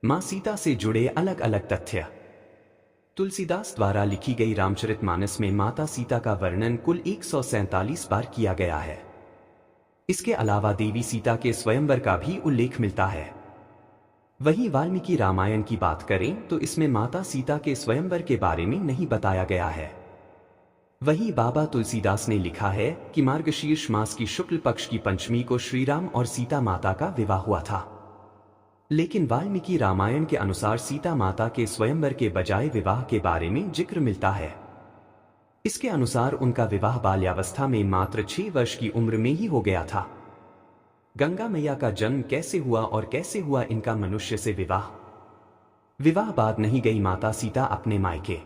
मां सीता से जुड़े अलग अलग तथ्य। तुलसीदास द्वारा लिखी गई रामचरितमानस में माता सीता का वर्णन कुल 147 बार किया गया है। इसके अलावा देवी सीता के स्वयंवर का भी उल्लेख मिलता है। वहीं वाल्मीकि रामायण की बात करें तो इसमें माता सीता के स्वयंवर के बारे में नहीं बताया गया है। वहीं बाबा तुलसीदास ने लिखा है कि मार्गशीर्ष मास की शुक्ल पक्ष की पंचमी को श्रीराम और सीता माता का विवाह हुआ था। लेकिन वाल्मीकि रामायण के अनुसार सीता माता के स्वयंवर के बजाय विवाह के बारे में जिक्र मिलता है। इसके अनुसार उनका विवाह बाल्यावस्था में मात्र 6 वर्ष की उम्र में ही हो गया था। गंगा मैया का जन्म कैसे हुआ और कैसे हुआ इनका मनुष्य से विवाह बाद नहीं गई माता सीता अपने मायके।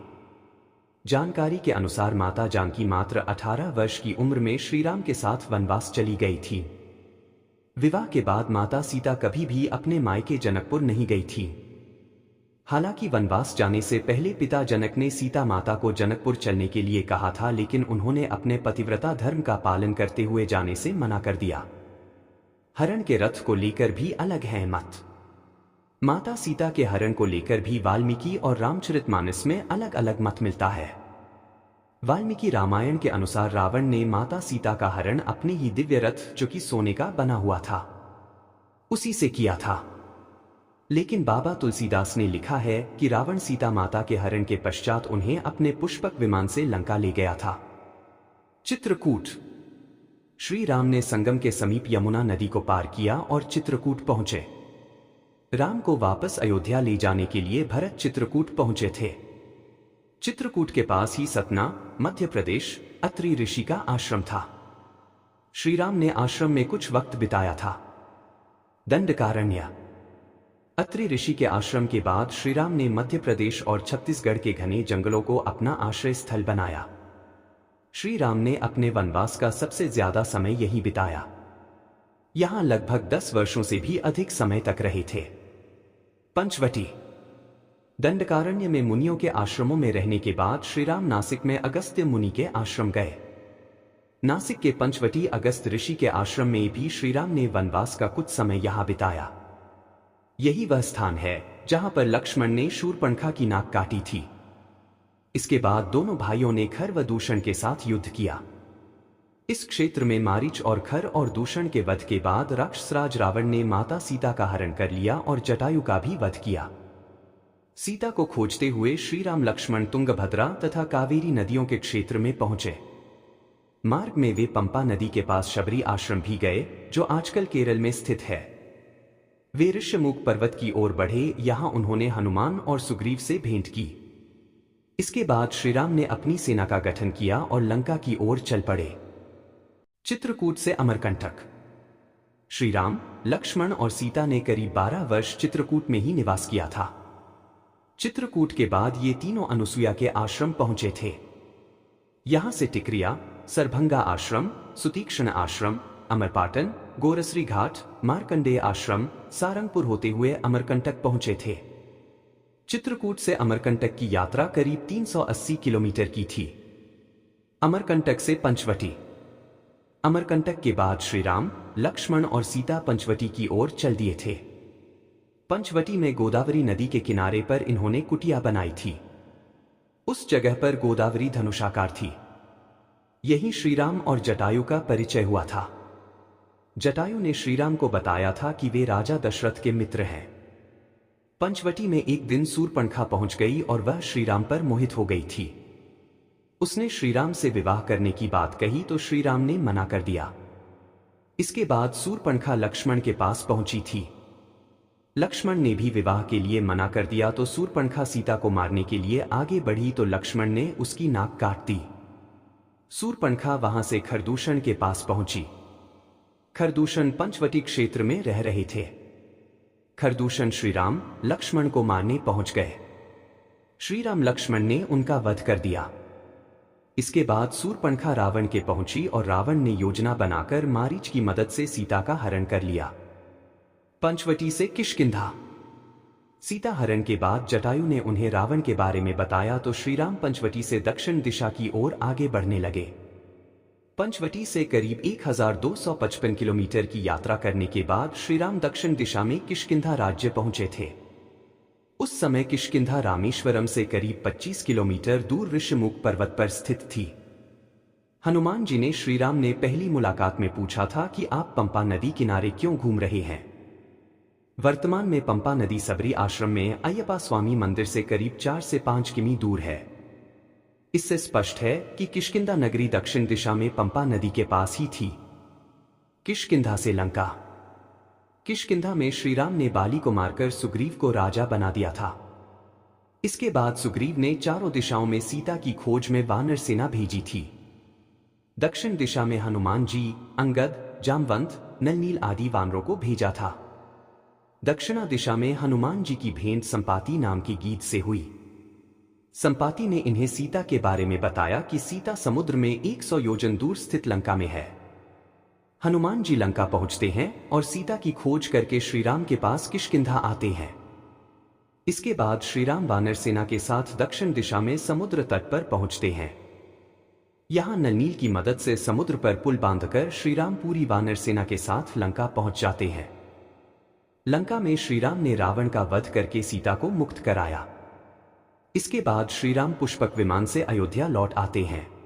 जानकारी के अनुसार माता जानकी मात्र 18 वर्ष की उम्र में श्रीराम के साथ वनवास चली गई थी। विवाह के बाद माता सीता कभी भी अपने मायके जनकपुर नहीं गई थी। हालांकि वनवास जाने से पहले पिता जनक ने सीता माता को जनकपुर चलने के लिए कहा था, लेकिन उन्होंने अपने पतिव्रता धर्म का पालन करते हुए जाने से मना कर दिया। हरण के रथ को लेकर भी अलग है मत। माता सीता के हरण को लेकर भी वाल्मीकि और रामचरितमानस में अलग अलग मत मिलता है। वाल्मीकि रामायण के अनुसार रावण ने माता सीता का हरण अपने ही दिव्य रथ, जो कि सोने का बना हुआ था, उसी से किया था। लेकिन बाबा तुलसीदास ने लिखा है कि रावण सीता माता के हरण के पश्चात उन्हें अपने पुष्पक विमान से लंका ले गया था। चित्रकूट। श्री राम ने संगम के समीप यमुना नदी को पार किया और चित्रकूट पहुंचे। राम को वापस अयोध्या ले जाने के लिए भरत चित्रकूट पहुंचे थे। चित्रकूट के पास ही सतना, मध्य प्रदेश, अत्रि ऋषि का आश्रम था। श्री राम ने आश्रम में कुछ वक्त बिताया था। दंडकारण्य। अत्रि ऋषि के आश्रम के बाद श्री राम ने मध्य प्रदेश और छत्तीसगढ़ के घने जंगलों को अपना आश्रय स्थल बनाया। श्री राम ने अपने वनवास का सबसे ज्यादा समय यहीं बिताया। यहां लगभग 10 वर्षों से भी अधिक समय तक रहे थे। पंचवटी। दंडकारण्य में मुनियों के आश्रमों में रहने के बाद श्री राम नासिक में अगस्त्य मुनि के आश्रम गए। नासिक के पंचवटी अगस्त ऋषि के आश्रम में भी श्री राम ने वनवास का कुछ समय यहां बिताया। यही वह स्थान है जहां पर लक्ष्मण ने शूर्पणखा की नाक काटी थी। इसके बाद दोनों भाइयों ने खर व दूषण के साथ युद्ध किया। इस क्षेत्र में मारीच और खर और दूषण के वध के बाद राक्षसराज रावण ने माता सीता का हरण कर लिया और जटायु का भी वध किया। सीता को खोजते हुए श्री राम लक्ष्मण तुंगभद्रा तथा कावेरी नदियों के क्षेत्र में पहुंचे। मार्ग में वे पंपा नदी के पास शबरी आश्रम भी गए, जो आजकल केरल में स्थित है। वे ऋष्यमुख पर्वत की ओर बढ़े। यहां उन्होंने हनुमान और सुग्रीव से भेंट की। इसके बाद श्री राम ने अपनी सेना का गठन किया और लंका की ओर चल पड़े। चित्रकूट से अमरकंटक। श्री राम, लक्ष्मण और सीता ने करीब 12 वर्ष चित्रकूट में ही निवास किया था। चित्रकूट के बाद ये तीनों अनुसुईया के आश्रम पहुंचे थे। यहां से टिकरिया, सरभंगा आश्रम, सुतीक्ष्ण आश्रम, अमरपाटन, गोरसरी घाट, मार्कंडेय आश्रम, सारंगपुर होते हुए अमरकंटक पहुंचे थे। चित्रकूट से अमरकंटक की यात्रा करीब 380 किलोमीटर की थी। अमरकंटक से पंचवटी। अमरकंटक के बाद श्री राम, लक्ष्मण और सीता पंचवटी की ओर चल दिए थे। पंचवटी में गोदावरी नदी के किनारे पर इन्होंने कुटिया बनाई थी। उस जगह पर गोदावरी धनुषाकार थी। यहीं श्रीराम और जटायु का परिचय हुआ था। जटायु ने श्रीराम को बताया था कि वे राजा दशरथ के मित्र हैं। पंचवटी में एक दिन शूर्पणखा पहुंच गई और वह श्रीराम पर मोहित हो गई थी। उसने श्रीराम से विवाह करने की बात कही तो श्रीराम ने मना कर दिया। इसके बाद शूर्पणखा लक्ष्मण के पास पहुंची थी। लक्ष्मण ने भी विवाह के लिए मना कर दिया तो शूर्पणखा सीता को मारने के लिए आगे बढ़ी तो लक्ष्मण ने उसकी नाक काट दी। शूर्पणखा वहां से खरदूषण के पास पहुंची। खरदूषण पंचवटी क्षेत्र में रह रहे थे। खरदूषण श्रीराम, लक्ष्मण को मारने पहुंच गए। श्रीराम लक्ष्मण ने उनका वध कर दिया। इसके बाद शूर्पणखा रावण के पहुंची और रावण ने योजना बनाकर मारीच की मदद से सीता का हरण कर लिया। पंचवटी से किष्किंधा। सीता हरण के बाद जटायु ने उन्हें रावण के बारे में बताया तो श्रीराम पंचवटी से दक्षिण दिशा की ओर आगे बढ़ने लगे। पंचवटी से करीब 1255 किलोमीटर की यात्रा करने के बाद श्रीराम दक्षिण दिशा में किष्किंधा राज्य पहुंचे थे। उस समय किष्किंधा रामेश्वरम से करीब 25 किलोमीटर दूर ऋषिमुख पर्वत पर स्थित थी। हनुमान जी ने श्रीराम ने पहली मुलाकात में पूछा था कि आप पंपा नदी किनारे क्यों घूम रहे हैं। वर्तमान में पंपा नदी सबरी आश्रम में अय्यप्पा स्वामी मंदिर से करीब 4 से 5 किमी दूर है। इससे स्पष्ट है कि किष्किंधा नगरी दक्षिण दिशा में पंपा नदी के पास ही थी। किष्किंधा से लंका। किष्किंधा में श्रीराम ने बाली को मारकर सुग्रीव को राजा बना दिया था। इसके बाद सुग्रीव ने चारों दिशाओं में सीता की खोज में वानर सेना भेजी थी। दक्षिण दिशा में हनुमान जी, अंगद, जामवंत, नलनील आदि वानरों को भेजा था। दक्षिणा दिशा में हनुमान जी की भेंट संपाति नाम की गीत से हुई। संपाति ने इन्हें सीता के बारे में बताया कि सीता समुद्र में 100 योजन दूर स्थित लंका में है। हनुमान जी लंका पहुंचते हैं और सीता की खोज करके श्रीराम के पास किष्किंधा आते हैं। इसके बाद श्रीराम वानर सेना के साथ दक्षिण दिशा में समुद्र तट पर पहुंचते हैं। यहां नलनील की मदद से समुद्र पर पुल बांधकर श्रीराम पूरी वानर सेना के साथ लंका पहुंच जाते हैं। लंका में श्रीराम ने रावण का वध करके सीता को मुक्त कराया। इसके बाद श्रीराम पुष्पक विमान से अयोध्या लौट आते हैं।